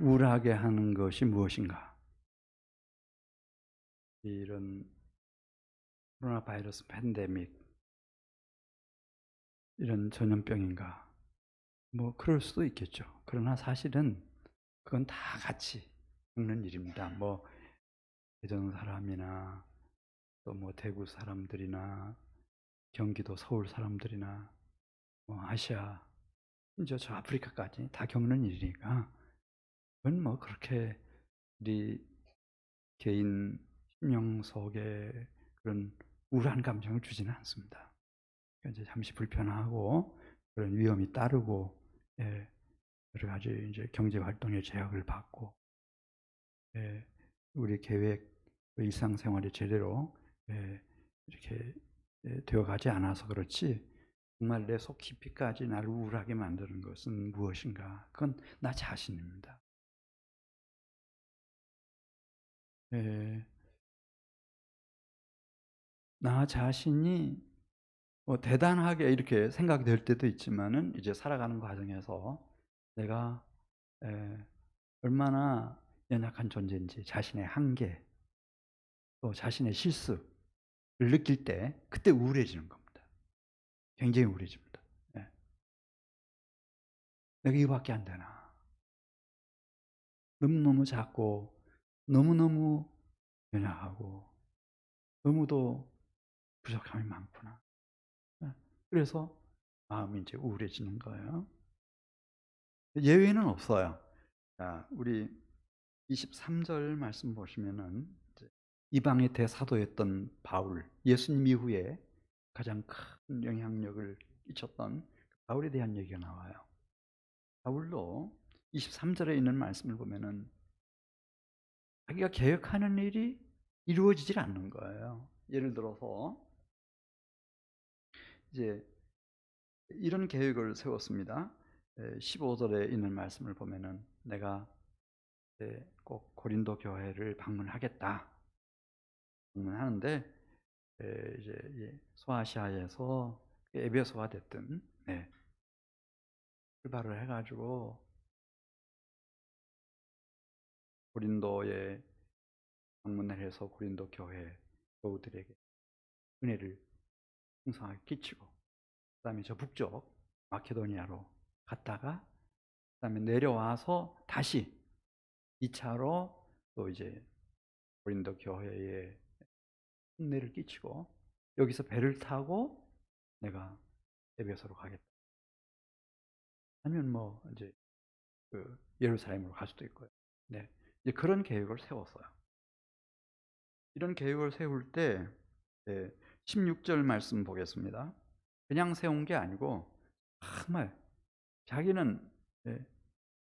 우울하게 하는 것이 무엇인가? 이런 코로나 바이러스 팬데믹, 이런 전염병인가? 뭐 그럴 수도 있겠죠. 그러나 사실은 그건 다 같이 겪는 일입니다. 뭐 대전 사람이나 또 뭐 대구 사람들이나 경기도 서울 사람들이나 뭐 아시아, 이제 저 아프리카까지 다 겪는 일이니까 그건 뭐 그렇게 우리 개인 심령 속에 그런 우울한 감정을 주지는 않습니다. 그러니까 이제 잠시 불편하고 그런 위험이 따르고, 여러 가지 이제 경제 활동에 제약을 받고, 우리 계획, 일상생활이 제대로 이렇게 되어가지 않아서 그렇지, 정말 내 속 깊이까지 나를 우울하게 만드는 것은 무엇인가? 그건 나 자신입니다. 나 자신이 뭐 대단하게 이렇게 생각이 될 때도 있지만은, 이제 살아가는 과정에서 내가 얼마나 연약한 존재인지, 자신의 한계, 또 자신의 실수를 느낄 때 그때 우울해지는 겁니다. 굉장히 우울해집니다. 내가 이거밖에 안 되나? 너무너무 작고 너무너무 연약하고 너무도 부족함이 많구나. 그래서 마음이 이제 우울해지는 거예요. 예외는 없어요. 자, 우리 23절 말씀 보시면은 이방의 대사도였던 바울, 예수님 이후에 가장 큰 영향력을 끼쳤던 바울에 대한 얘기가 나와요. 바울도 23절에 있는 말씀을 보면은 자기가 계획하는 일이 이루어지질 않는 거예요. 예를 들어서 이제 이런 계획을 세웠습니다. 15절에 있는 말씀을 보면은 내가 꼭 고린도 교회를 방문하겠다. 방문하는데 이제 소아시아에서 에베소가 됐든 출발을 해가지고 고린도에 방문을 해서 고린도 교회 교우들에게 은혜를 풍성하게 끼치고, 그다음에 저 북쪽 마케도니아로 갔다가 그다음에 내려와서 다시 2차로 또 이제 고린도 교회에 은혜를 끼치고, 여기서 배를 타고 내가 에베소로 가겠다. 아니면 뭐 이제 그 예루살렘으로 갈 수도 있고요. 네, 이제 그런 계획을 세웠어요. 이런 계획을 세울 때 16절 말씀 보겠습니다. 그냥 세운 게 아니고 정말 자기는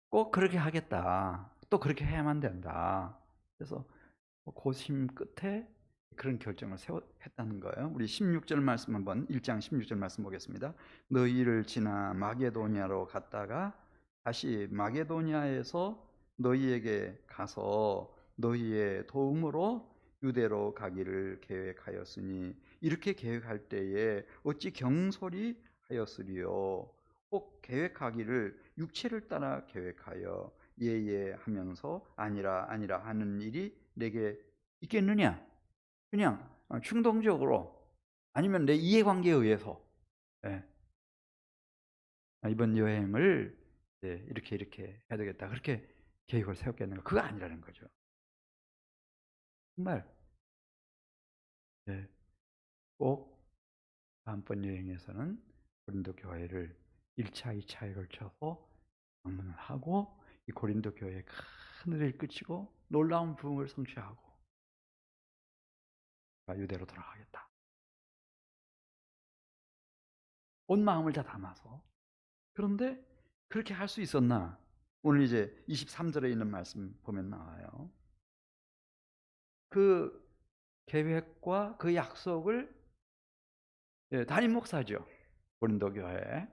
꼭 그렇게 하겠다. 또 그렇게 해야만 된다. 그래서 고심 끝에 그런 결정을 했다는 거예요. 우리 16절 말씀 한번 1장 16절 말씀 보겠습니다. 너희를 지나 마게도니아로 갔다가 다시 마게도니아에서 너희에게 가서 너희의 도움으로 유대로 가기를 계획하였으니 이렇게 계획할 때에 어찌 경솔히 하였으리요. 꼭 계획하기를 육체를 따라 계획하여 예예 하면서 아니라 아니라 하는 일이 내게 있겠느냐? 그냥 충동적으로, 아니면 내 이해관계에 의해서 이번 여행을 이렇게 해야 되겠다, 그렇게 계획을 세웠겠는가? 그거 아니라는 거죠. 정말 꼭 다음번 여행에서는 고린도 교회를 1차, 2차에 걸쳐서 방문을 하고 이 고린도 교회에 큰 은혜를 끼치고 놀라운 부흥을 성취하고 유대로 돌아가겠다. 온 마음을 다 담아서. 그런데 그렇게 할 수 있었나? 오늘 이제 23절에 있는 말씀 보면 나와요. 그 계획과 그 약속을 담임 목사죠, 고린도 교회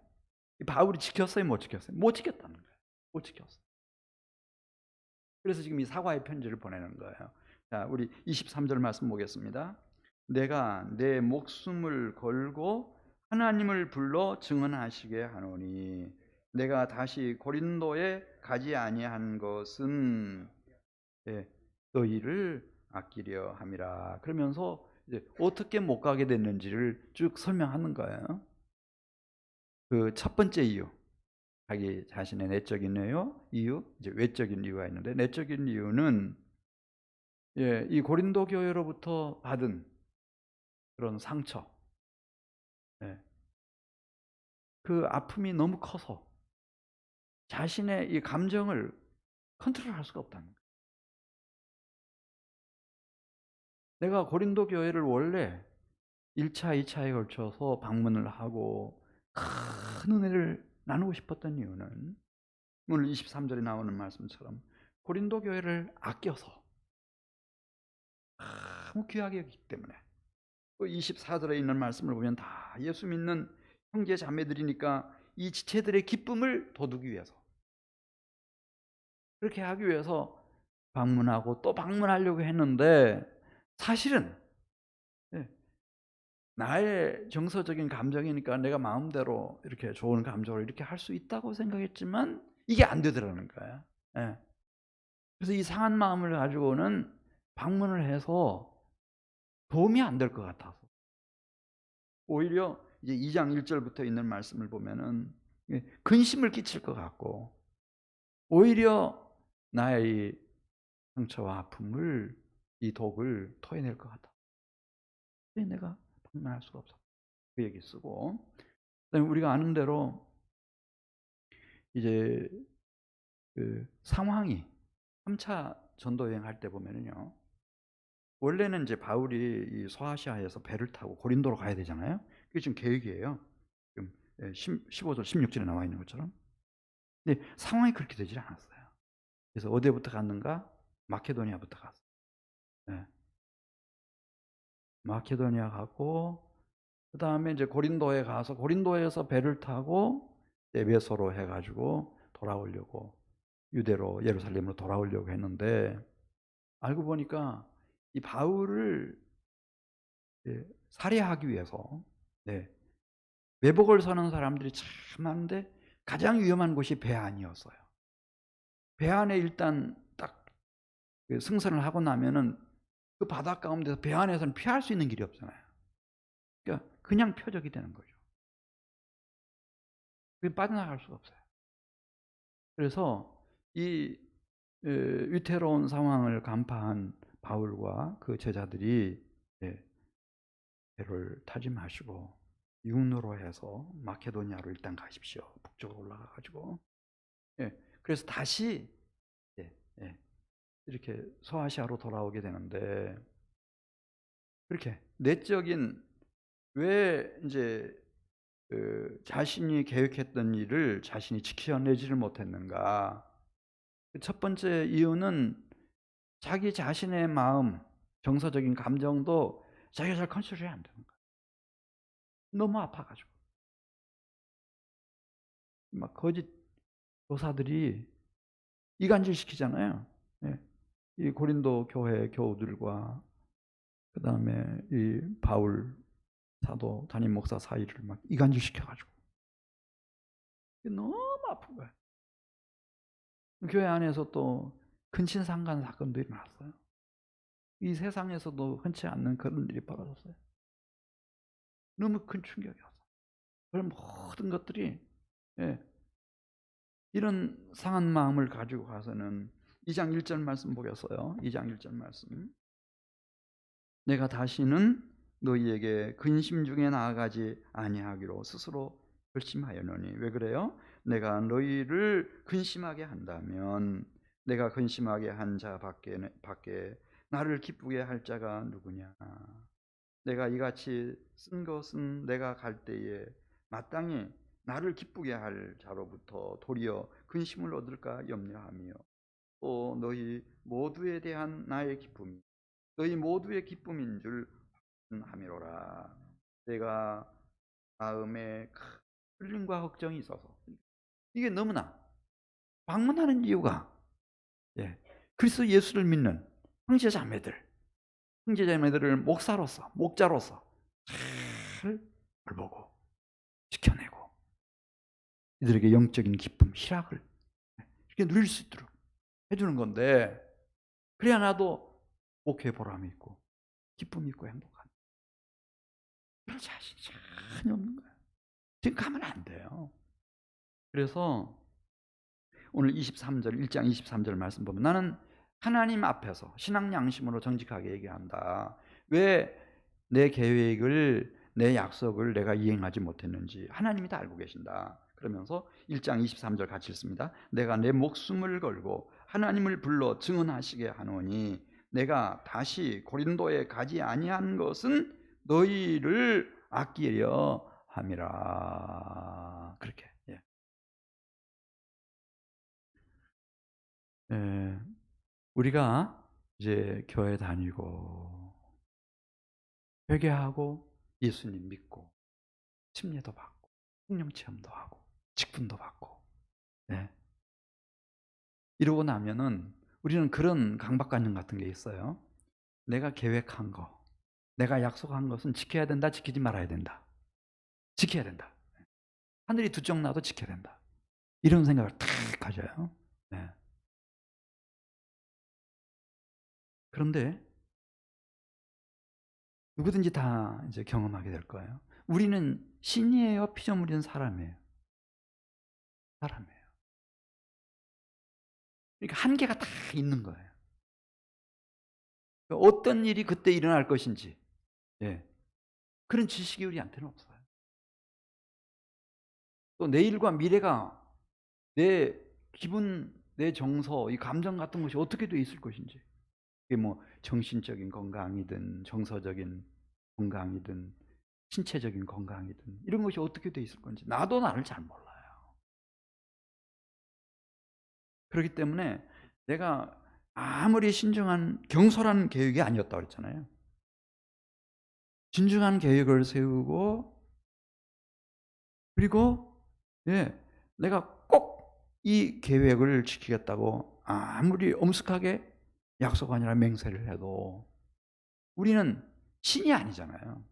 바울이 지켰어요, 못 지켰어요? 못 지켰다는 거예요. 못 지켰어요. 그래서 지금 이 사과의 편지를 보내는 거예요. 자, 우리 23절 말씀 보겠습니다. 내가 내 목숨을 걸고 하나님을 불러 증언하시게 하노니 내가 다시 고린도에 가지 아니한 것은 너희를 아끼려 함이라. 그러면서 이제 어떻게 못 가게 됐는지를 쭉 설명하는 거예요. 그 첫 번째 이유, 자기 자신의 내적인 이유, 이제 외적인 이유가 있는데, 내적인 이유는 이 고린도 교회로부터 받은 그런 상처, 그 아픔이 너무 커서 자신의 이 감정을 컨트롤할 수가 없다는 거예요. 내가 고린도 교회를 원래 1차, 2차에 걸쳐서 방문을 하고 큰 은혜를 나누고 싶었던 이유는 오늘 23절에 나오는 말씀처럼 고린도 교회를 아껴서 너무 귀하게 여기기 때문에, 또 24절에 있는 말씀을 보면 다 예수 믿는 형제 자매들이니까 이 지체들의 기쁨을 돋우기 위해서, 그렇게 하기 위해서 방문하고 또 방문하려고 했는데, 사실은 나의 정서적인 감정이니까 내가 마음대로 이렇게 좋은 감정을 이렇게 할 수 있다고 생각했지만 이게 안 되더라는 거야. 그래서 이 상한 마음을 가지고는 방문을 해서 도움이 안 될 것 같아서, 오히려 이제 2장 1절부터 있는 말씀을 보면은 근심을 끼칠 것 같고, 오히려 나의 이 상처와 아픔을, 이 독을 토해낼 것 같아. 그래서 내가 방문할 수가 없어. 그 얘기 쓰고, 그다음에 우리가 아는 대로 이제 그 상황이 3차 전도 여행할 때 보면은요, 원래는 이제 바울이 이 소아시아에서 배를 타고 고린도로 가야 되잖아요. 그게 지금 계획이에요. 지금 15절, 16절에 나와 있는 것처럼. 근데 상황이 그렇게 되질 않았어요. 그래서 어디부터 갔는가? 마케도니아부터 갔어요. 네. 마케도니아 가고, 그 다음에 이제 고린도에 가서 고린도에서 배를 타고 에베소로 해가지고 돌아오려고, 유대로 예루살렘으로 돌아오려고 했는데, 알고 보니까 이 바울을 살해하기 위해서 외복을 서는 사람들이 참 많은데 가장 위험한 곳이 배 안이었어요. 배 안에 일단 딱 그 승선을 하고 나면은 그 바다 가운데서 배 안에서는 피할 수 있는 길이 없잖아요. 그러니까 그냥 표적이 되는 거죠. 그게 빠져나갈 수가 없어요. 그래서 이 위태로운 상황을 간파한 바울과 그 제자들이 배를 타지 마시고 육로로 해서 마케도니아로 일단 가십시오. 북쪽으로 올라가 가지고. 그래서 다시 예, 예, 이렇게 소아시아로 돌아오게 되는데, 그렇게 내적인, 왜 이제 자신이 계획했던 일을 자신이 지켜내지를 못했는가? 첫 번째 이유는 자기 자신의 마음, 정서적인 감정도 자기가 잘 컨트롤이 안 되는 거야. 너무 아파가지고. 막 거짓 교사들이 이간질 시키잖아요. 이 고린도 교회 교우들과 그 다음에 이 바울 사도 담임 목사 사이를 막 이간질 시켜가지고 너무 아픈 거예요. 교회 안에서 또 근친상간 사건도 일어났어요. 이 세상에서도 흔치 않는 그런 일이 벌어졌어요. 너무 큰 충격이었어요. 그런 모든 것들이 이런 상한 마음을 가지고 가서는 2장 1절 말씀 보겠어요. 2장 1절 말씀. 내가 다시는 너희에게 근심 중에 나아가지 아니하기로 스스로 결심하였노니. 왜 그래요? 내가 너희를 근심하게 한다면 내가 근심하게 한 자 밖에 나를 기쁘게 할 자가 누구냐? 내가 이같이 쓴 것은 내가 갈 때에 마땅히 나를 기쁘게 할 자로부터 도리어 근심을 얻을까 염려하며, 또 너희 모두에 대한 나의 기쁨이 너희 모두의 기쁨인 줄 함이로라. 내가 마음에 큰 끌림과 걱정이 있어서, 이게 너무나 방문하는 이유가 그리스도 예수를 믿는 형제자매들을 목사로서, 목자로서 잘 돌보고 지켜내고 이들에게 영적인 기쁨, 희락을 이렇게 누릴 수 있도록 해주는 건데, 그래야 나도 목회 보람이 있고 기쁨이 있고 행복한, 그런 자신이 전혀 없는 거예요. 지금 가면 안 돼요. 그래서 오늘 23절, 1장 23절 말씀 보면, 나는 하나님 앞에서 신앙 양심으로 정직하게 얘기한다. 왜 내 계획을, 내 약속을 내가 이행하지 못했는지 하나님이 다 알고 계신다. 그러면서 1장 23절 같이 읽습니다. 내가 내 목숨을 걸고 하나님을 불러 증언하시게 하노니 내가 다시 고린도에 가지 아니한 것은 너희를 아끼려 함이라. 그렇게. 예. 우리가 이제 교회 다니고 회개하고 예수님 믿고 침례도 받고 성령 체험도 하고 직분도 받고, 네, 이러고 나면은 우리는 그런 강박관념 같은 게 있어요. 내가 계획한 거, 내가 약속한 것은 지켜야 된다, 지키지 말아야 된다. 지켜야 된다. 하늘이 두 쪽 나도 지켜야 된다. 이런 생각을 탁 가져요. 네. 그런데 누구든지 다 이제 경험하게 될 거예요. 우리는 신이에요, 피조물인 사람이에요. 사람이에요. 그러니까 한계가 다 있는 거예요. 어떤 일이 그때 일어날 것인지, 예, 그런 지식이 우리한테는 없어요. 또 내일과 미래가, 내 기분, 내 정서, 이 감정 같은 것이 어떻게 돼 있을 것인지, 이게 뭐 정신적인 건강이든 정서적인 건강이든 신체적인 건강이든 이런 것이 어떻게 돼 있을 건지 나도 나를 잘 몰라요. 그렇기 때문에 내가 아무리 신중한 경솔한 계획이 아니었다고 그랬잖아요. 진중한 계획을 세우고, 그리고 내가 꼭 이 계획을 지키겠다고 아무리 엄숙하게 약속 아니라 맹세를 해도 우리는 신이 아니잖아요.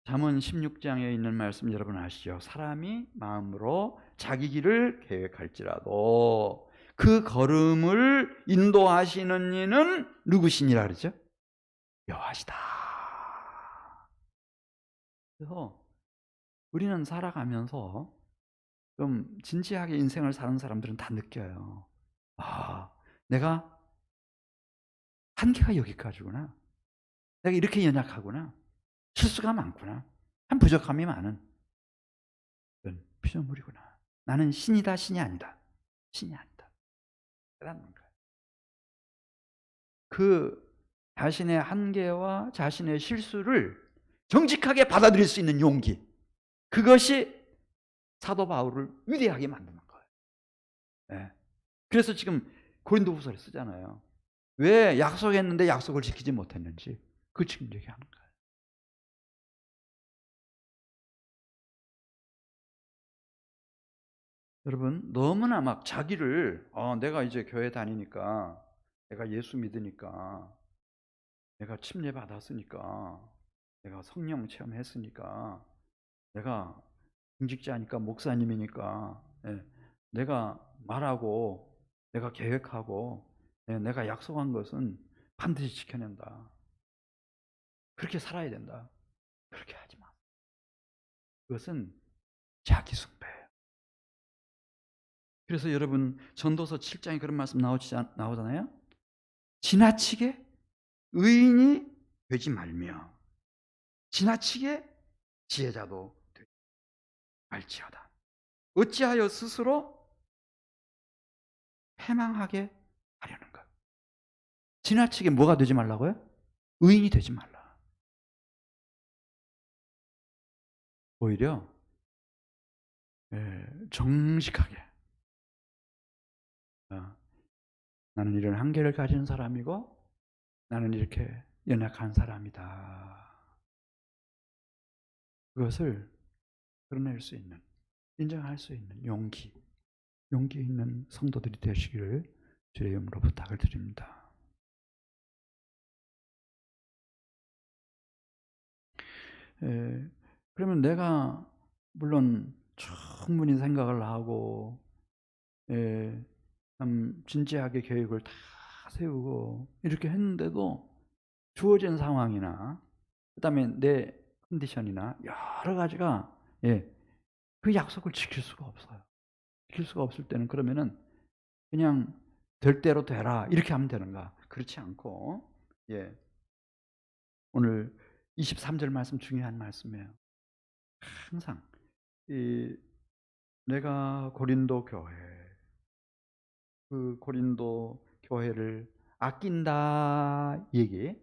잠언 16장에 있는 말씀 여러분 아시죠? 사람이 마음으로 자기 길을 계획할지라도 그 걸음을 인도하시는 이는 누구시니라 그러죠? 여호와시다. 그래서 우리는 살아가면서 좀 진지하게 인생을 사는 사람들은 다 느껴요. 아, 내가 한계가 여기까지구나. 내가 이렇게 연약하구나. 실수가 많구나. 한 부족함이 많은 그런 피조물이구나. 나는 신이다, 신이 아니다. 신이 아니다. 깨닫는 거예요. 그 자신의 한계와 자신의 실수를 정직하게 받아들일 수 있는 용기, 그것이 사도 바울을 위대하게 만드는 거예요. 네. 그래서 지금 고린도후서를 쓰잖아요. 왜 약속했는데 약속을 지키지 못했는지 그 지금 얘기하는 거예요. 여러분, 너무나 막 자기를 내가 이제 교회 다니니까, 내가 예수 믿으니까, 내가 침례 받았으니까, 내가 성령 체험했으니까, 내가 중직자니까, 목사님이니까, 내가 말하고 내가 계획하고 내가 약속한 것은 반드시 지켜낸다. 그렇게 살아야 된다. 그렇게 하지 마. 그것은 자기 숭배예요. 그래서 여러분, 전도서 7장에 그런 말씀 나오잖아요. 지나치게 의인이 되지 말며 지나치게 지혜자도 되지 말지어다. 어찌하여 스스로 패망하게 하려는 것. 지나치게 뭐가 되지 말라고요? 의인이 되지 말라. 오히려 정직하게, 나는 이런 한계를 가진 사람이고 나는 이렇게 연약한 사람이다. 그것을 드러낼 수 있는, 인정할 수 있는 용기 있는 성도들이 되시기를 주의 이름으로 부탁을 드립니다. 그러면 내가 물론 충분히 생각을 하고 참 진지하게 계획을 다 세우고 이렇게 했는데도 주어진 상황이나 그다음에 내 컨디션이나 여러 가지가 그 약속을 지킬 수가 없어요. 지킬 수가 없을 때는 그러면은 그냥 될 대로 되라 이렇게 하면 되는가? 그렇지 않고 오늘 23절 말씀 중요한 말씀이에요. 항상 이 내가 고린도 교회 그 고린도 교회를 아낀다 얘기.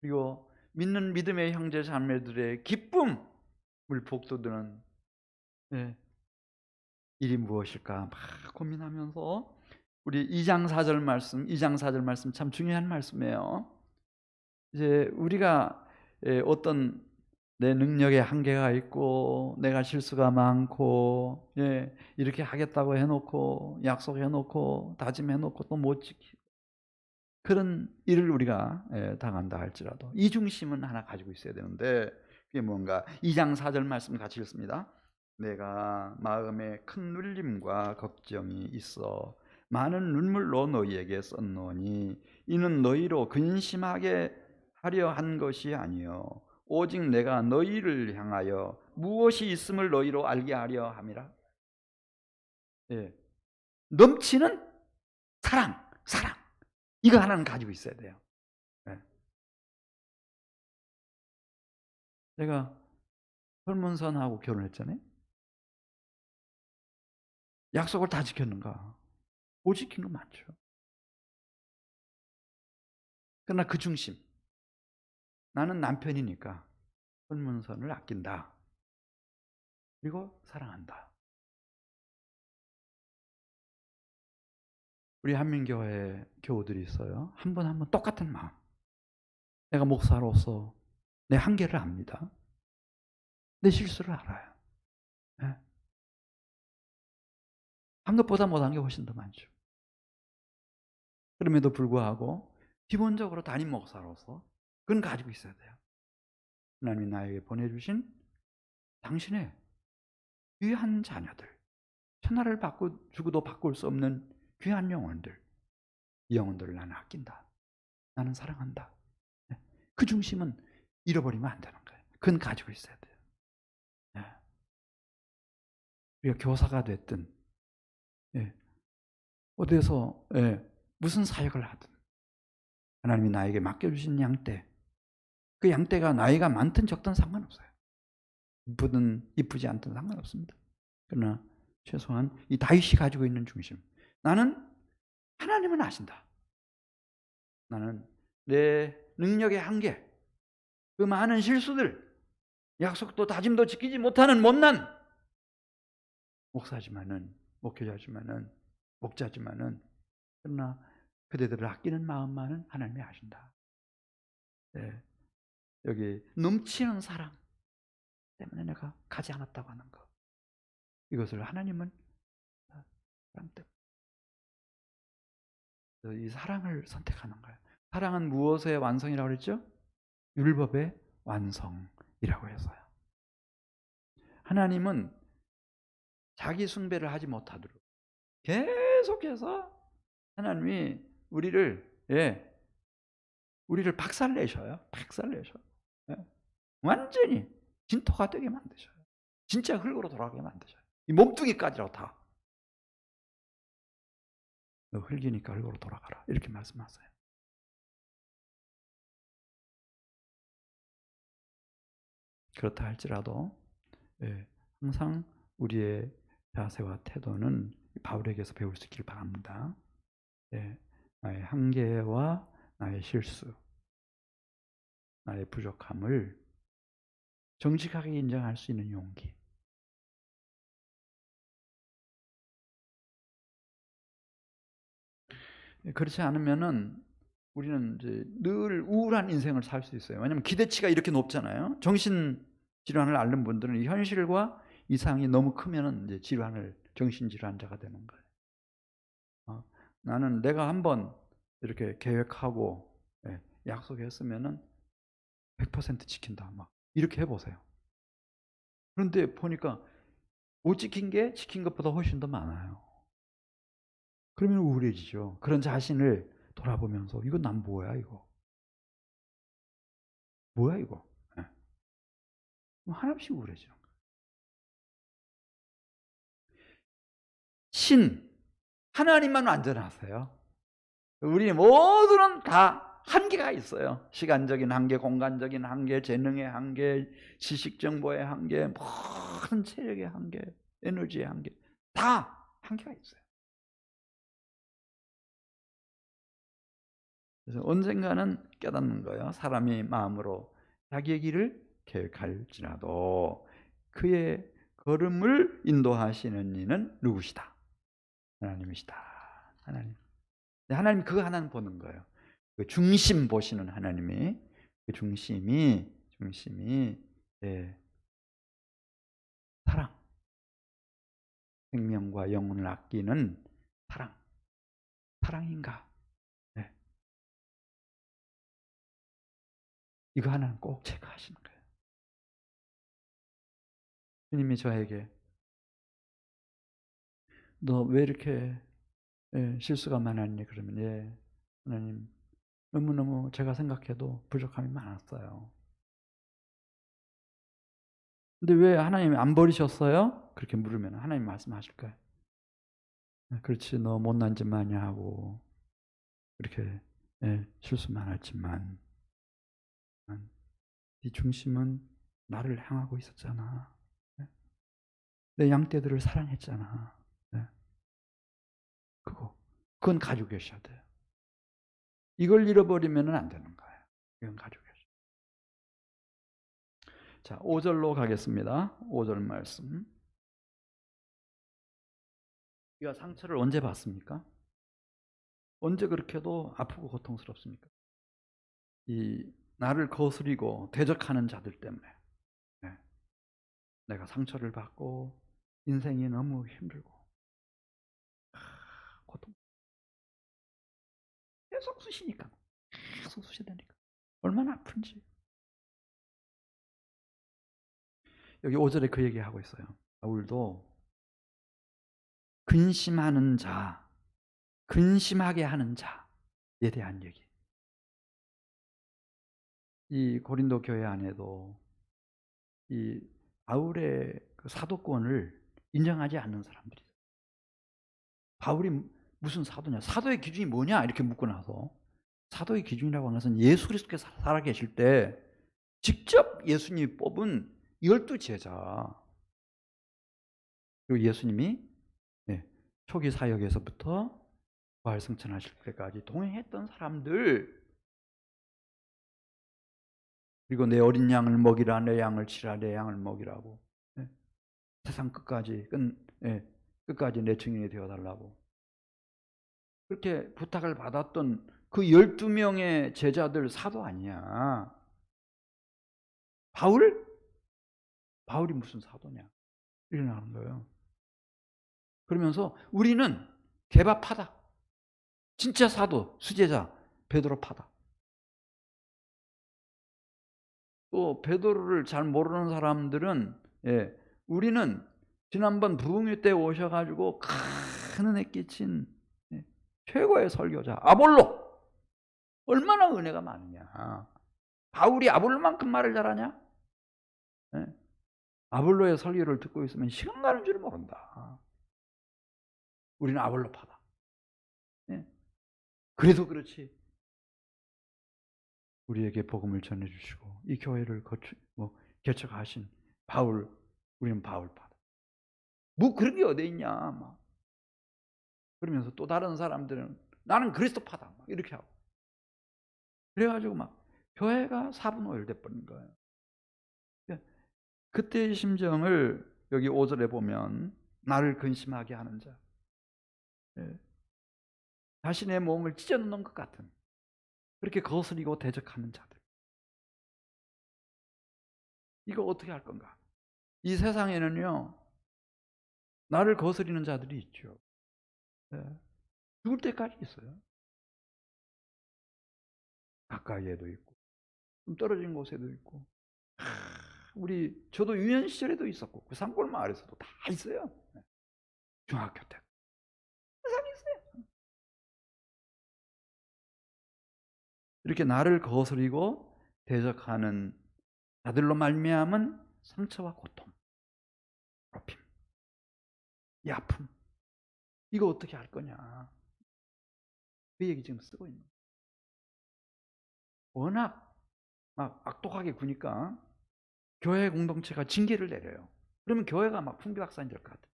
그리고 믿는 믿음의 형제 자매들의 기쁨을 북돋우는 일이 무엇일까 막 고민하면서 우리 2장 4절 말씀 참 중요한 말씀이에요. 이제 우리가 어떤 내 능력에 한계가 있고 내가 실수가 많고 이렇게 하겠다고 해놓고 약속해놓고 다짐해놓고 또 못 지키고 그런 일을 우리가 당한다 할지라도 이 중심은 하나 가지고 있어야 되는데 그게 뭔가 2장 4절 말씀 같이 읽습니다. 내가 마음에 큰 눌림과 걱정이 있어 많은 눈물로 너희에게 썼노니 이는 너희로 근심하게 하려 한 것이 아니요 오직 내가 너희를 향하여 무엇이 있음을 너희로 알게 하려 함이라. 넘치는 사랑 이거 하나는 가지고 있어야 돼요. 제가 설문선하고 결혼했잖아요. 약속을 다 지켰는가? 못 지킨 거 많죠. 그러나 그 중심, 나는 남편이니까 설문선을 아낀다. 그리고 사랑한다. 우리 한민교회 교우들이 있어요. 한 번 한 번 똑같은 마음. 내가 목사로서 내 한계를 압니다. 내 실수를 알아요. 한 것보다 못한 게 훨씬 더 많죠. 그럼에도 불구하고 기본적으로 담임 목사로서 그건 가지고 있어야 돼요. 하나님이 나에게 보내주신 당신의 귀한 자녀들, 천하를 주고도 바꿀 수 없는 귀한 영혼들, 이 영혼들을 나는 아낀다. 나는 사랑한다. 그 중심은 잃어버리면 안 되는 거예요. 그건 가지고 있어야 돼요. 우리가 교사가 됐든 어디서 무슨 사역을 하든 하나님이 나에게 맡겨주신 양떼, 그 양떼가 나이가 많든 적든 상관없어요. 이쁘든 이쁘지 않든 상관없습니다. 그러나 최소한 이 다윗이 가지고 있는 중심, 나는 하나님은 아신다. 나는 내 능력의 한계, 그 많은 실수들, 약속도 다짐도 지키지 못하는 못난 목사지만은, 목회자지만은, 목자지만은, 그러나 그대들을 아끼는 마음만은 하나님이 아신다. 여기 넘치는 사랑 때문에 내가 가지 않았다고 하는 것, 이것을 하나님은 사랑 때문에 이 사랑을 선택하는 거예요. 사랑은 무엇의 완성이라고 그랬죠? 율법의 완성이라고 해서요. 하나님은 자기 숭배를 하지 못하도록 계속해서 하나님이 우리를 박살내셔요. 박살내셔. 완전히 진토가 되게 만드셔요. 진짜 흙으로 돌아가게 만드셔요. 이 몸뚱이까지로 다. 너 흙이니까 흙으로 돌아가라. 이렇게 말씀하세요. 그렇다 할지라도 항상 우리의 자세와 태도는 바울에게서 배울 수 있기를 바랍니다. 나의 한계와 나의 실수, 나의 부족함을 정직하게 인정할 수 있는 용기. 그렇지 않으면은 우리는 이제 늘 우울한 인생을 살 수 있어요. 왜냐하면 기대치가 이렇게 높잖아요. 정신 질환을 앓는 분들은 이 현실과 이상이 너무 크면은 이제 정신 질환자가 되는 거예요. 나는 내가 한번 이렇게 계획하고 약속했으면은 100% 지킨다. 막 이렇게 해보세요. 그런데 보니까 못 지킨 게 지킨 것보다 훨씬 더 많아요. 그러면 우울해지죠. 그런 자신을 돌아보면서 이거 난 뭐야 이거. 뭐야 이거. 네. 한없이 우울해지는 거예요. 하나님만 완전하세요. 우리 모두는 다 한계가 있어요. 시간적인 한계, 공간적인 한계, 재능의 한계, 지식 정보의 한계, 모든 체력의 한계, 에너지의 한계, 다 한계가 있어요. 그래서 언젠가는 깨닫는 거예요. 사람이 마음으로 자기의 길을 계획할지라도 그의 걸음을 인도하시는 이는 누구시다? 하나님이시다. 하나님. 하나님 그거 하나는 보는 거예요. 그 중심 보시는 하나님이, 그 중심이 예, 사랑, 생명과 영혼을 아끼는 사랑인가? 네. 이거 하나는 꼭 체크하시는 거예요. 주님이 저에게 너 왜 이렇게 실수가 많았니? 그러면 하나님 너무너무 제가 생각해도 부족함이 많았어요. 근데 왜 하나님이 안 버리셨어요? 그렇게 물으면 하나님 말씀하실 거예요. 그렇지 너 못난 짓 많이 하고 그렇게 실수 많았지만 네 중심은 나를 향하고 있었잖아. 내 양떼들을 사랑했잖아. 그건 가지고 계셔야 돼요. 이걸 잃어버리면 안 되는 거예요. 이건 가지고 계셔야 돼요. 자, 5절로 가겠습니다. 5절 말씀. 우리가 상처를 언제 받습니까? 언제 그렇게도 아프고 고통스럽습니까? 이 나를 거스리고 대적하는 자들 때문에 내가 상처를 받고 인생이 너무 힘들고 고통 계속 쑤시니까 계속 쑤시다니까 얼마나 아픈지. 여기 5절에 그 얘기하고 있어요. 바울도 근심하는 자, 근심하게 하는 자에 대한 얘기. 이 고린도 교회 안에도 이 바울의 그 사도권을 인정하지 않는 사람들이 있어요. 바울이 무슨 사도냐? 사도의 기준이 뭐냐? 이렇게 묻고 나서 사도의 기준이라고 하는 것은 예수 그리스도께서 살아계실 때 직접 예수님이 뽑은 12 제자, 그리고 예수님이 초기 사역에서부터 부활 승천하실 때까지 동행했던 사람들, 그리고 내 어린 양을 먹이라, 내 양을 치라, 내 양을 먹이라고 세상 끝까지 끝까지 내 증인이 되어달라고 그렇게 부탁을 받았던 그 12명의 제자들 사도 아니야. 바울이 무슨 사도냐 이러는 거예요. 그러면서 우리는 개밥하다. 진짜 사도, 수제자 베드로파다. 또 베드로를 잘 모르는 사람들은 우리는 지난번 부흥회 때 오셔가지고 큰 은혜 끼친 최고의 설교자 아볼로, 얼마나 은혜가 많으냐. 바울이 아볼로만큼 말을 잘하냐? 아볼로의 설교를 듣고 있으면 시간 가는 줄 모른다. 우리는 아볼로파다. 그래도 그렇지 우리에게 복음을 전해주시고 이 교회를 개척하신 바울, 우리는 바울파다. 뭐 그런 게 어디 있냐 막 그러면서 또 다른 사람들은 나는 그리스도파다 막 이렇게 하고 그래가지고 막 교회가 사분오열돼 버린 거예요. 그때의 심정을 여기 5절에 보면 나를 근심하게 하는 자, 자신의 몸을 찢어놓는 것 같은 그렇게 거스리고 대적하는 자들, 이거 어떻게 할 건가? 이 세상에는요 나를 거스리는 자들이 있죠. 죽을 때까지 있어요. 가까이에도 있고 좀 떨어진 곳에도 있고 저도 유년 시절에도 있었고 그 산골 마을에서도 다 있어요. 중학교 때 항상 있어요. 이렇게 나를 거스리고 대적하는 자들로 말미암은 상처와 고통, 괴롭힘, 이 아픔, 이거 어떻게 할 거냐, 그 얘기 지금 쓰고 있는 거예요. 워낙 막 악독하게 구니까 교회 공동체가 징계를 내려요. 그러면 교회가 막 풍비박산이 될 것 같아요.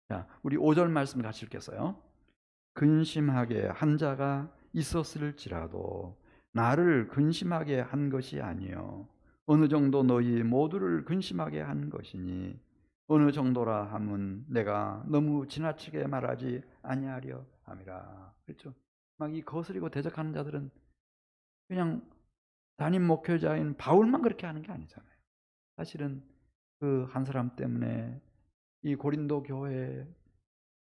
자, 우리 5절 말씀 같이 읽겠어요. 근심하게 한 자가 있었을지라도 나를 근심하게 한 것이 아니요 어느 정도 너희 모두를 근심하게 한 것이니 어느 정도라 함은 내가 너무 지나치게 말하지 아니하려 함이라. 그렇죠? 막 이 거스리고 대적하는 자들은 그냥 담임 목회자인 바울만 그렇게 하는 게 아니잖아요. 사실은 그 한 사람 때문에 이 고린도 교회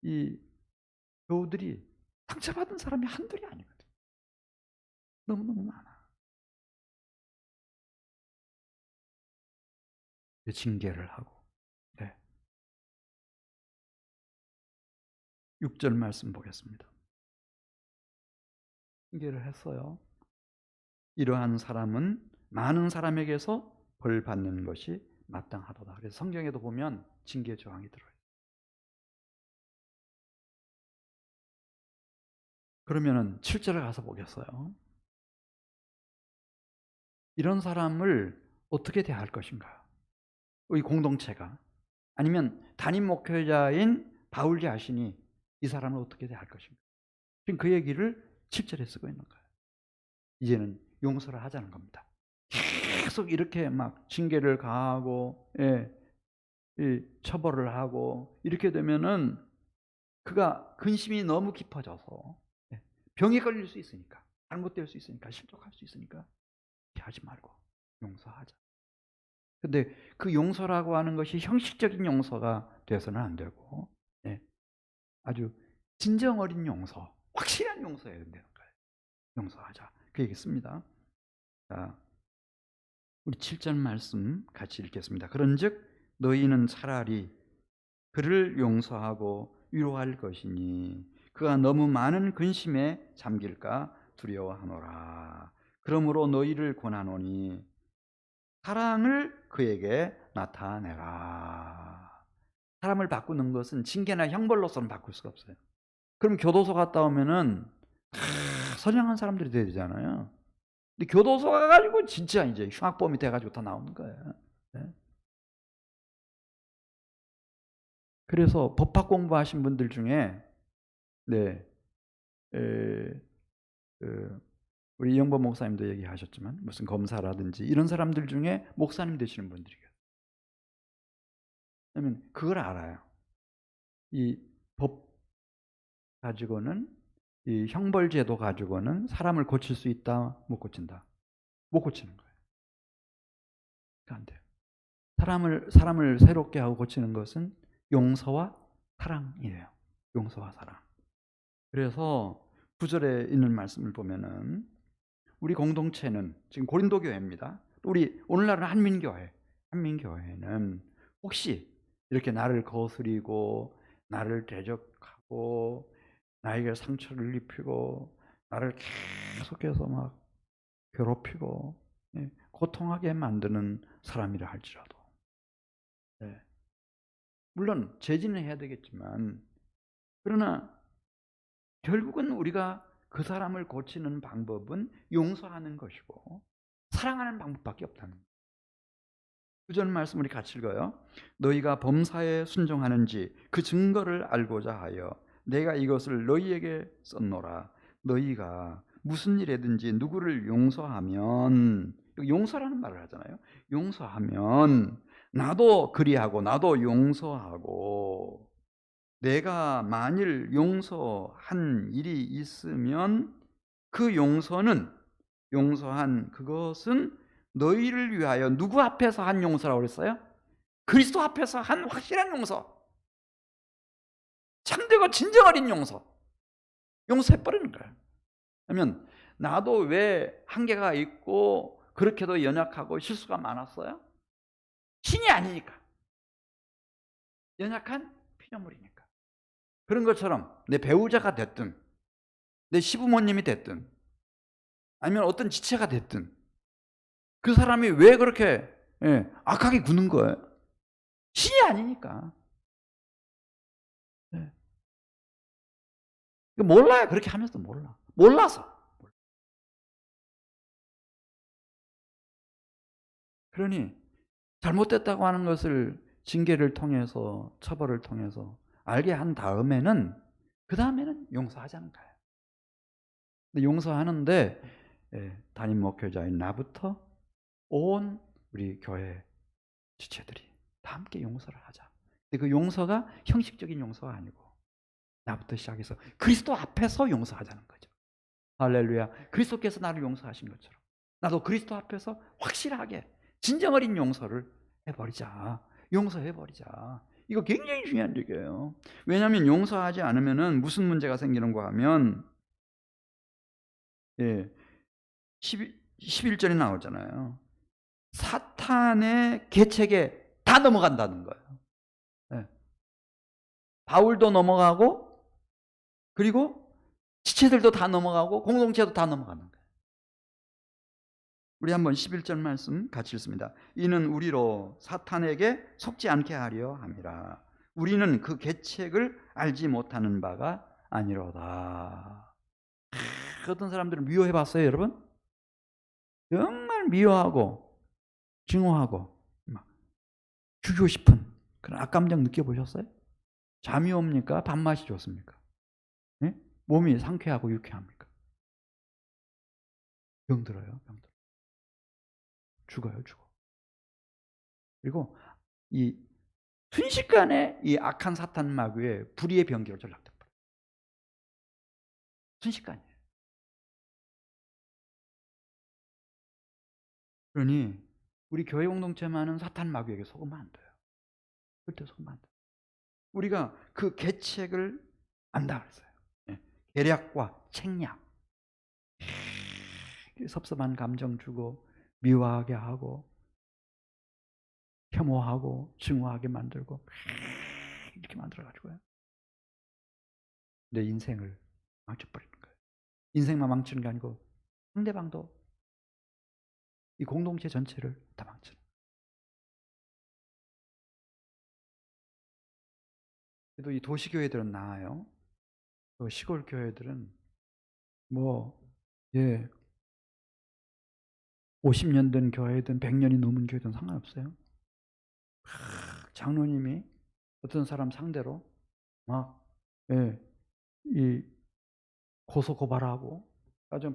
이 교우들이 상처받은 사람이 한둘이 아니거든요. 너무너무 많아. 징계를 하고. 네. 6절 말씀 보겠습니다. 징계를 했어요. 이러한 사람은 많은 사람에게서 벌 받는 것이 마땅하도다. 그래서 성경에도 보면 징계 조항이 들어요. 그러면은 7절에 가서 보겠어요. 이런 사람을 어떻게 대할 것인가? 이 공동체가, 아니면 담임 목회자인 바울 자신이 이 사람을 어떻게 대할 것인가? 지금 그 얘기를 7절에 쓰고 있는 거예요. 이제는 용서를 하자는 겁니다. 계속 이렇게 막 징계를 가하고, 처벌을 하고 이렇게 되면은 그가 근심이 너무 깊어져서 병에 걸릴 수 있으니까, 잘못될 수 있으니까, 실족할 수 있으니까 이렇게 하지 말고 용서하자. 근데 그 용서라고 하는 것이 형식적인 용서가 돼서는 안 되고, 아주 진정 어린 용서, 확실한 용서해야 된다는 거예요. 용서하자, 그 얘기 씁니다. 자, 우리 7절 말씀 같이 읽겠습니다. 그런즉 너희는 차라리 그를 용서하고 위로할 것이니 그가 너무 많은 근심에 잠길까 두려워하노라. 그러므로 너희를 권하노니 사랑을 그에게 나타내라. 사람을 바꾸는 것은 징계나 형벌로서는 바꿀 수가 없어요. 그럼 교도소 갔다 오면은 선량한 사람들이 돼야 되잖아요. 근데 교도소 가가지고 진짜 이제 흉악범이 돼가지고 다 나오는 거예요. 네? 그래서 법학 공부하신 분들 중에, 네, 우리 이영범 목사님도 얘기하셨지만 무슨 검사라든지 이런 사람들 중에 목사님 되시는 분들이 계세요. 왜냐면 그걸 알아요. 이 법 가지고는, 이 형벌제도 가지고는 사람을 고칠 수 있다, 못 고친다? 못 고치는 거예요. 안 돼요. 사람을 새롭게 하고 고치는 것은 용서와 사랑이에요. 용서와 사랑. 그래서 9절에 있는 말씀을 보면은 우리 공동체는 지금 고린도 교회입니다. 우리 오늘날은 한민교회는 혹시 이렇게 나를 거스리고 나를 대적하고 나에게 상처를 입히고 나를 계속해서 막 괴롭히고 고통하게 만드는 사람이라 할지라도, 물론 제지는 해야 되겠지만, 그러나 결국은 우리가 그 사람을 고치는 방법은 용서하는 것이고 사랑하는 방법밖에 없다는 거예요. 9절 말씀 우리 같이 읽어요. 너희가 범사에 순종하는지 그 증거를 알고자 하여 내가 이것을 너희에게 썼노라. 너희가 무슨 일에든지 누구를 용서하면, 용서라는 말을 하잖아요. 용서하면 나도 그리하고 나도 용서하고, 내가 만일 용서한 일이 있으면 그 용서한 그것은 너희를 위하여, 누구 앞에서 한 용서라고 그랬어요? 그리스도 앞에서 한 확실한 용서, 참되고 진정 어린 용서해버리는 거예요. 그러면 나도 왜 한계가 있고 그렇게도 연약하고 실수가 많았어요? 신이 아니니까. 연약한 피조물이니까. 그런 것처럼 내 배우자가 됐든 내 시부모님이 됐든 아니면 어떤 지체가 됐든 그 사람이 왜 그렇게 악하게 구는 거예요? 신이 아니니까. 몰라요. 그렇게 하면서도 몰라. 몰라서. 그러니 잘못됐다고 하는 것을 징계를 통해서 처벌을 통해서 알게 한 다음에는 그 다음에는 용서하자는 거예요. 근데 용서하는데 담임 목회자인 나부터 온 우리 교회 지체들이 다 함께 용서를 하자. 근데 그 용서가 형식적인 용서가 아니고 나부터 시작해서 그리스도 앞에서 용서하자는 거죠. 할렐루야. 그리스도께서 나를 용서하신 것처럼 나도 그리스도 앞에서 확실하게 진정 어린 용서를 해버리자. 용서해버리자. 이거 굉장히 중요한 얘기예요. 왜냐하면 용서하지 않으면 무슨 문제가 생기는가 하면 11절에 나오잖아요. 사탄의 계책에 다 넘어간다는 거예요. 바울도 넘어가고 그리고 지체들도 다 넘어가고 공동체도 다 넘어가는 거예요. 우리 한번 11절 말씀 같이 읽습니다. 이는 우리로 사탄에게 속지 않게 하려 함이라. 우리는 그 계책을 알지 못하는 바가 아니로다. 어떤 사람들은 미워해 봤어요, 여러분? 정말 미워하고 증오하고 막 죽이고 싶은 그런 악감정 느껴보셨어요? 잠이 옵니까? 밥맛이 좋습니까? 네? 몸이 상쾌하고 유쾌합니까? 병들어요. 병들어. 죽어요. 죽어. 그리고 이 순식간에 이 악한 사탄 마귀의 불의의 병기로 전락돼버려요. 순식간이에요. 그러니 우리 교회 공동체만은 사탄 마귀에게 속으면 안 돼요. 절대 속으면 안 돼요. 우리가 그 계책을 안다 그랬어요. 계략과 책략. 섭섭한 감정 주고 미워하게 하고 혐오하고 증오하게 만들고 이렇게 만들어가지고요. 내 인생을 망쳐버리는 거예요. 인생만 망치는 게 아니고 상대방도 이 공동체 전체를 다 망치는 거예요. 그래도 이 도시교회들은 나아요. 또 시골 교회들은 50년 된 교회든 100년이 넘은 교회든 상관없어요. 장로님이 어떤 사람 상대로 막 이 고소 고발하고 아주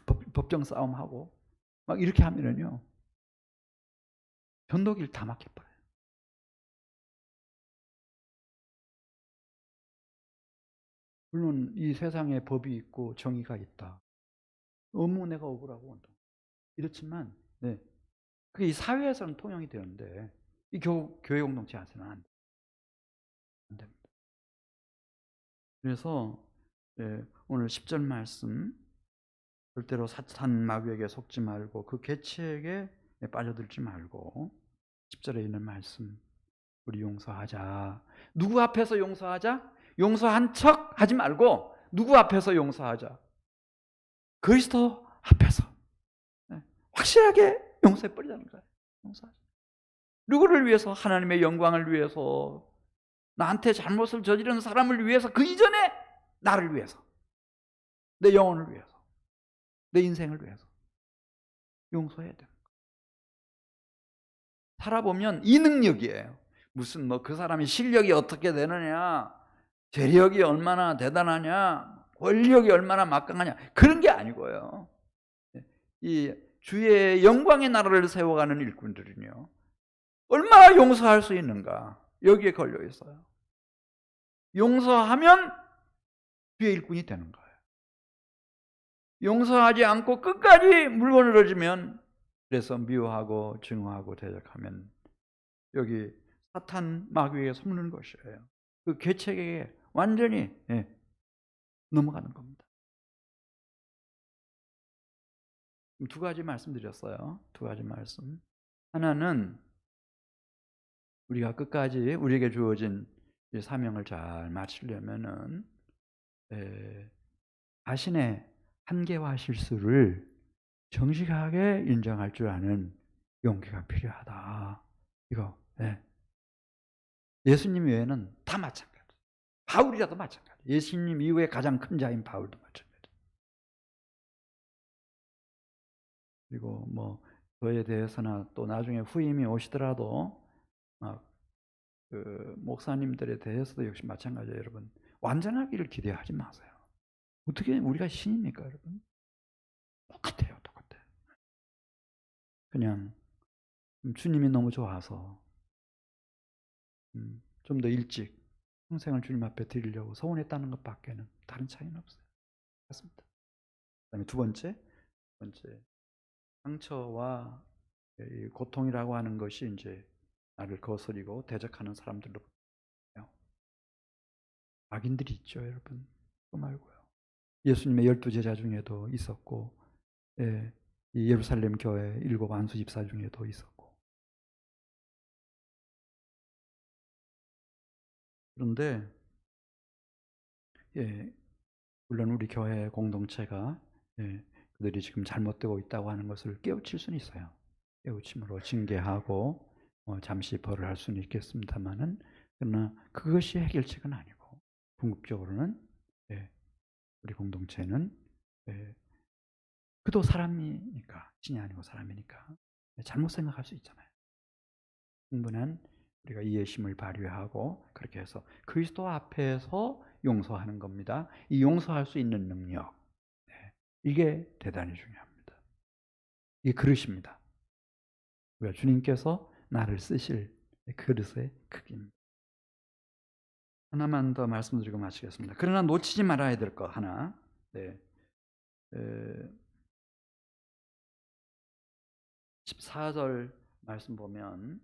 막 법정 싸움하고 막 이렇게 하면은요 전도길 다 막혀버려요. 물론 이 세상에 법이 있고 정의가 있다. 너무 내가 억울하고 이렇지만 그게 이 사회에서는 통용이 되는데 이 교회 공동체에서는 안 됩니다. 그래서 오늘 10절 말씀 절대로 사탄 마귀에게 속지 말고 그 계책에 빠져들지 말고 10절에 있는 말씀 우리 용서하자. 누구 앞에서 용서하자? 용서한 척 하지 말고 누구 앞에서 용서하자? 그리스도 앞에서 확실하게 용서해버리자는 거예요. 용서하자. 누구를 위해서? 하나님의 영광을 위해서, 나한테 잘못을 저지른 사람을 위해서, 그 이전에 나를 위해서, 내 영혼을 위해서, 내 인생을 위해서 용서해야 돼요. 살아보면 이 능력이에요. 무슨 그 사람이 실력이 어떻게 되느냐, 재력이 얼마나 대단하냐, 권력이 얼마나 막강하냐, 그런 게 아니고요. 이 주의 영광의 나라를 세워가는 일꾼들은요 얼마나 용서할 수 있는가 여기에 걸려 있어요. 용서하면 주의 일꾼이 되는 거예요. 용서하지 않고 끝까지 물거늘어지면, 그래서 미워하고 증오하고 대적하면 여기 사탄 마귀에게 속는 것이에요. 그 계책에게 완전히 넘어가는 겁니다. 두 가지 말씀드렸어요. 두 가지 말씀. 하나는 우리가 끝까지 우리에게 주어진 이 사명을 잘 마치려면은 자신의 한계와 실수를 정직하게 인정할 줄 아는 용기가 필요하다. 이거. 예수님 외에는 다 마찬가지. 바울이라도 마찬가지. 예수님 이후에 가장 큰 자인 바울도 마찬가지. 그리고 뭐 저에 대해서나 또 나중에 후임이 오시더라도 그 목사님들에 대해서도 역시 마찬가지예요, 여러분. 완전하기를 기대하지 마세요. 어떻게 우리가 신입니까, 여러분? 똑같아요. 그냥 주님이 너무 좋아서 좀 더 일찍 평생을 주님 앞에 드리려고 소원했다는 것밖에는 다른 차이는 없어요. 맞습니다. 그다음에 두 번째 상처와 이 고통이라고 하는 것이 이제 나를 거스리고 대적하는 사람들로 악인들이 있죠, 여러분. 그거 말고요. 예수님의 12제자 중에도 있었고, 이 예루살렘 교회 7 안수 집사 중에도 있었고. 그런데 물론 우리 교회 공동체가 그들이 지금 잘못되고 있다고 하는 것을 깨우칠 수는 있어요. 깨우침으로 징계하고 잠시 벌을 할 수는 있겠습니다만은, 그러나 그것이 해결책은 아니고 궁극적으로는 우리 공동체는 그도 사람이니까, 신이 아니고 사람이니까 잘못 생각할 수 있잖아요. 충분한 우리가 이해심을 발휘하고 그렇게 해서 그리스도 앞에서 용서하는 겁니다. 이 용서할 수 있는 능력, 이게 대단히 중요합니다. 이게 그릇입니다. 우리가 주님께서 나를 쓰실 그릇의 크기입니다. 하나만 더 말씀드리고 마치겠습니다. 그러나 놓치지 말아야 될 거 하나. 14절 말씀 보면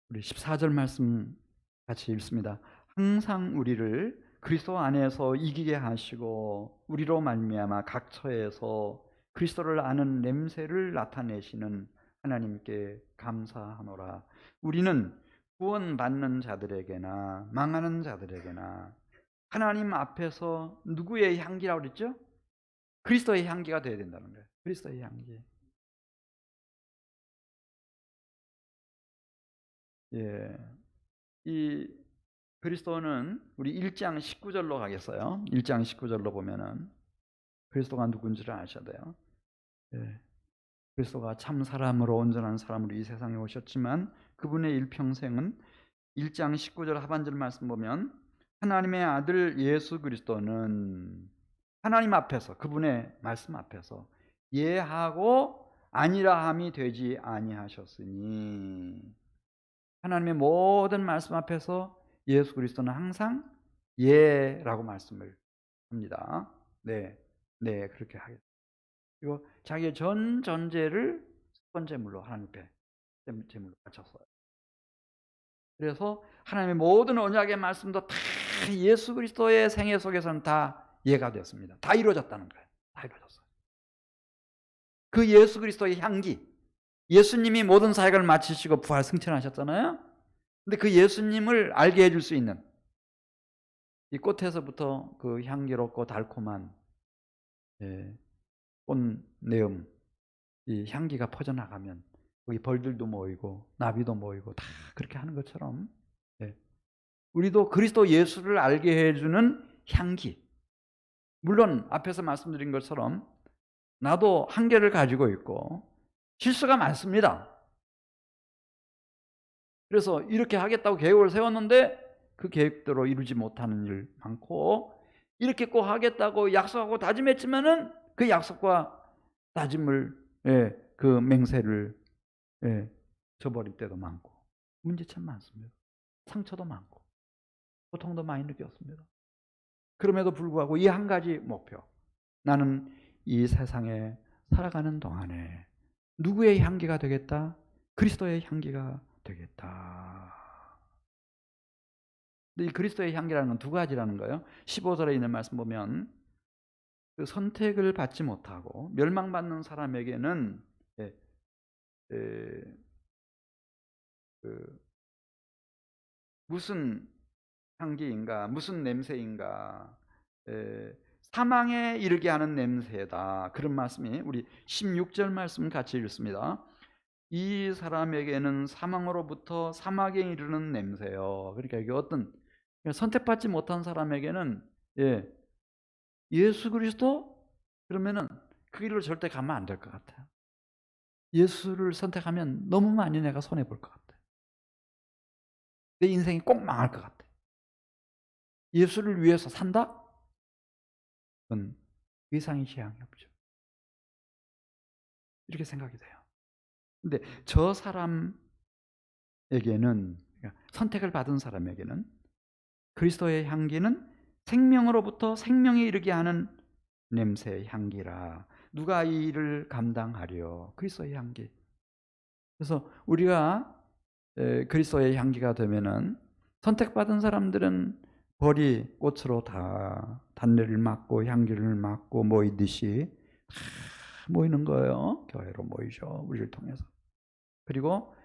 우리 14절 말씀 같이 읽습니다. 항상 우리를 그리스도 안에서 이기게 하시고 우리로 말미암아 각 처에서 그리스도를 아는 냄새를 나타내시는 하나님께 감사하노라. 우리는 구원받는 자들에게나 망하는 자들에게나 하나님 앞에서 누구의 향기라고 그랬죠? 그리스도의 향기가 되어야 된다는 거예요. 그리스도의 향기. 이 그리스도는 우리 1장 19절로 가겠어요. 1장 19절로 보면은 그리스도가 누군지를 아셔야 돼요. 그리스도가 참 사람으로 온전한 사람으로 이 세상에 오셨지만 그분의 일평생은 1장 19절 하반절 말씀 보면 하나님의 아들 예수 그리스도는 하나님 앞에서, 그분의 말씀 앞에서 예하고 아니라함이 되지 아니하셨으니, 하나님의 모든 말씀 앞에서 예수 그리스도는 항상 예라고 말씀을 합니다. 네, 그렇게 하겠습니다. 그리고 자기의 전 전제를 첫 제물로 하나님 앞에 제물로 바쳤어요. 그래서 하나님의 모든 언약의 말씀도 다 예수 그리스도의 생애 속에서는 다 예가 됐습니다. 다 이루어졌다는 거예요. 다 이루어졌어요. 그 예수 그리스도의 향기, 예수님이 모든 사역을 마치시고 부활 승천하셨잖아요. 근데 그 예수님을 알게 해줄 수 있는 이 꽃에서부터 그 향기롭고 달콤한 꽃내음, 이 향기가 퍼져나가면 거기 벌들도 모이고 나비도 모이고 다 그렇게 하는 것처럼 우리도 그리스도 예수를 알게 해주는 향기. 물론 앞에서 말씀드린 것처럼 나도 한계를 가지고 있고 실수가 많습니다. 그래서 이렇게 하겠다고 계획을 세웠는데 그 계획대로 이루지 못하는 일 많고, 이렇게 꼭 하겠다고 약속하고 다짐했지만은 그 약속과 다짐을 그 맹세를 저버릴 때도 많고, 문제 참 많습니다. 상처도 많고 고통도 많이 느꼈습니다. 그럼에도 불구하고 이 한 가지 목표, 나는 이 세상에 살아가는 동안에 누구의 향기가 되겠다? 그리스도의 향기가 되겠다. 근데 이 그리스도의 향기라는 건 두 가지라는 거예요. 15절에 있는 말씀 보면 그 선택을 받지 못하고 멸망받는 사람에게는 예, 예, 그 무슨 향기인가, 무슨 냄새인가, 사망에 이르게 하는 냄새다. 그런 말씀이 우리 16절 말씀 같이 읽습니다. 이 사람에게는 사망으로부터 사막에 이르는 냄새요. 그러니까 이게 어떤 선택받지 못한 사람에게는 예수 그리스도 그러면은 그 길로 절대 가면 안 될 것 같아요. 예수를 선택하면 너무 많이 내가 손해 볼 것 같아요. 내 인생이 꼭 망할 것 같아요. 예수를 위해서 산다? 그건 이상의 지향이 없죠. 이렇게 생각이 돼요. 근데 저 사람에게는, 선택을 받은 사람에게는 그리스도의 향기는 생명으로부터 생명에 이르게 하는 냄새의 향기라. 누가 이 일을 감당하려? 그리스도의 향기. 그래서 우리가 그리스도의 향기가 되면은 선택받은 사람들은 벌이 꽃으로 다 단내를 맡고 향기를 맡고 모이듯이 모이는 거예요. 교회로 모이죠. 우리를 통해서. 그리고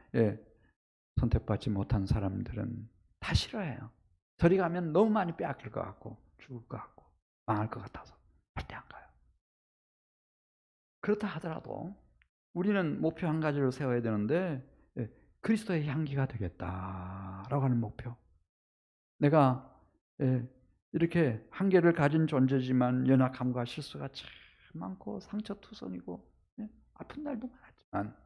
선택받지 못한 사람들은 다 싫어해요. 저리 가면 너무 많이 빼앗길 것 같고 죽을 것 같고 망할 것 같아서 절대 안 가요. 그렇다 하더라도 우리는 목표 한 가지를 세워야 되는데 그리스도의 향기가 되겠다라고 하는 목표. 내가 이렇게 한계를 가진 존재지만 연약함과 실수가 참 많고 상처투성이고 아픈 날도 많았지만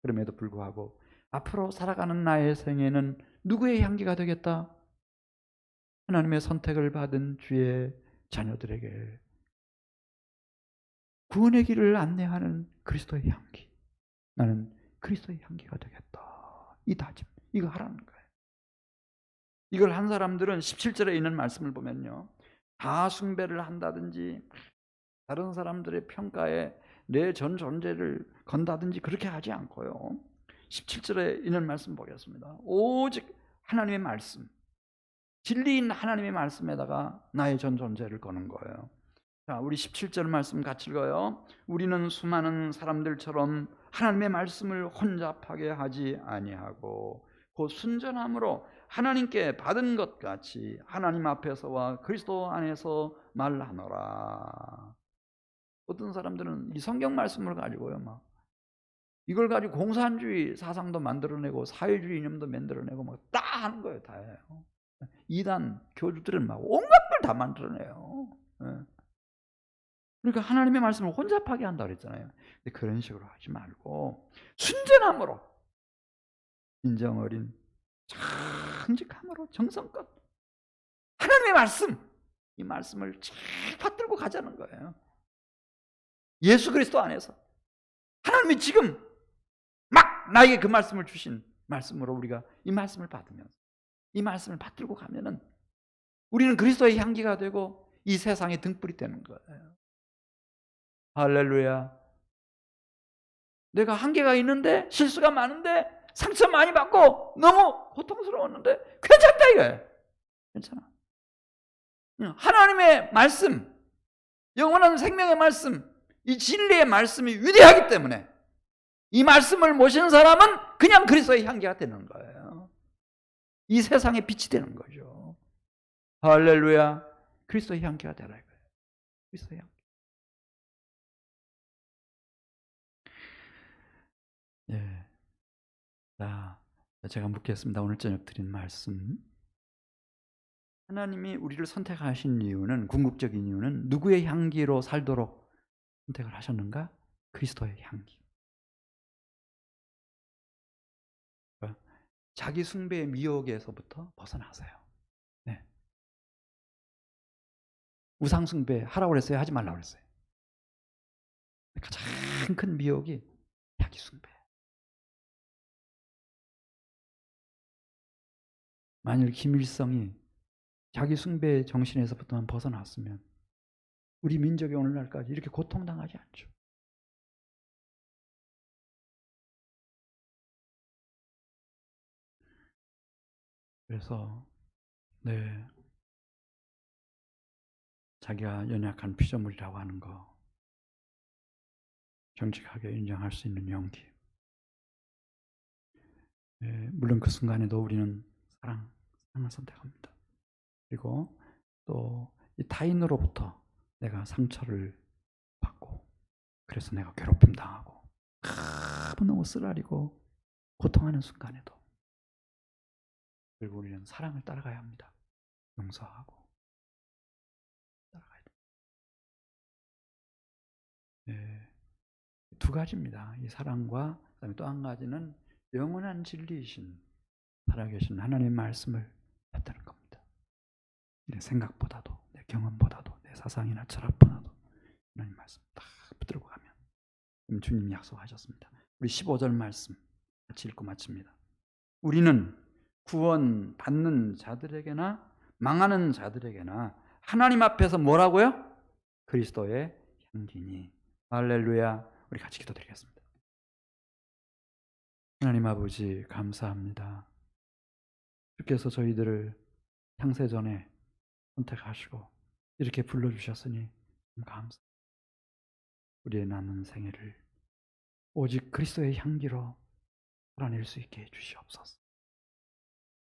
그럼에도 불구하고 앞으로 살아가는 나의 생애는 누구의 향기가 되겠다? 하나님의 선택을 받은 주의 자녀들에게 구원의 길을 안내하는 그리스도의 향기. 나는 그리스도의 향기가 되겠다. 이 다짐, 이거 하라는 거예요. 이걸 한 사람들은 17절에 있는 말씀을 보면요, 다 숭배를 한다든지 다른 사람들의 평가에 내 전 존재를 건다든지 그렇게 하지 않고요, 17절에 있는 말씀 보겠습니다. 오직 하나님의 말씀, 진리인 하나님의 말씀에다가 나의 전 존재를 거는 거예요. 자, 우리 17절 말씀 같이 읽어요. 우리는 수많은 사람들처럼 하나님의 말씀을 혼잡하게 하지 아니하고 그 순전함으로 하나님께 받은 것 같이 하나님 앞에서와 그리스도 안에서 말하노라. 어떤 사람들은 이 성경 말씀을 가지고요, 막 이걸 가지고 공산주의 사상도 만들어내고 사회주의 이념도 만들어내고 막 다 하는 거예요, 다 해요. 이단 교주들은 막 온갖 걸 다 만들어내요. 그러니까 하나님의 말씀을 혼잡하게 한다 그랬잖아요. 근데 그런 식으로 하지 말고 순전함으로, 인정 어린 정직함으로 정성껏 하나님의 말씀, 이 말씀을 잘 받들고 가자는 거예요. 예수 그리스도 안에서 하나님이 지금 막 나에게 그 말씀을 주신 말씀으로 우리가 이 말씀을 받으면서 이 말씀을 받들고 가면은 우리는 그리스도의 향기가 되고 이 세상의 등불이 되는 거예요. 할렐루야. 내가 한계가 있는데 실수가 많은데 상처 많이 받고 너무 고통스러웠는데 괜찮다 이거예요. 괜찮아. 하나님의 말씀, 영원한 생명의 말씀, 이 진리의 말씀이 위대하기 때문에 이 말씀을 모신 사람은 그냥 그리스도의 향기가 되는 거예요. 이 세상의 빛이 되는 거죠. 할렐루야. 그리스도의 향기가 되라 이거예요. 그리스도의 향기. 예. 자, 제가 묻겠습니다. 오늘 저녁 드린 말씀. 하나님이 우리를 선택하신 이유는, 궁극적인 이유는 누구의 향기로 살도록 선택을 하셨는가? 그리스도의 향기. 자기 숭배의 미혹에서부터 벗어나세요. 네. 우상 숭배 하라고 그랬어요? 하지 말라고 그랬어요? 가장 큰 미혹이 자기 숭배. 만일 김일성이 자기 숭배의 정신에서부터만 벗어났으면 우리 민족이 오늘날까지 이렇게 고통당하지 않죠. 그래서 네. 자기가 연약한 피조물이라고 하는 거 정직하게 인정할 수 있는 용기. 예, 물론 그 순간에도 우리는 사랑을 선택합니다. 그리고 또 이 타인으로부터 내가 상처를 받고 그래서 내가 괴롭힘 당하고 너무 쓰라리고 고통하는 순간에도 결국 우리는 사랑을 따라가야 합니다. 용서하고 따라가야 됩니다. 예, 두 가지입니다. 이 사랑과 그다음에 또 한 가지는 영원한 진리이신 살아계신 하나님의 말씀을 받드는 겁니다. 내 생각보다도 내 경험보다도 내 사상이나 철학보다도 하나님 말씀 다 붙들고 가면 주님 약속하셨습니다. 우리 15절 말씀 같이 읽고 마칩니다. 우리는 구원 받는 자들에게나 망하는 자들에게나 하나님 앞에서 뭐라고요? 그리스도의 향기니. 할렐루야. 우리 같이 기도드리겠습니다. 하나님 아버지 감사합니다. 주께서 저희들을 창세전에 선택하시고 이렇게 불러주셨으니 감사합니다. 우리의 남은 생애를 오직 그리스도의 향기로 살아낼 수 있게 해주시옵소서.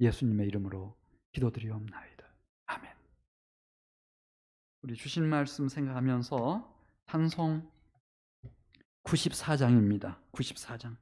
예수님의 이름으로 기도드리옵나이다. 아멘. 우리 주신 말씀 생각하면서 찬송 94장입니다. 94장.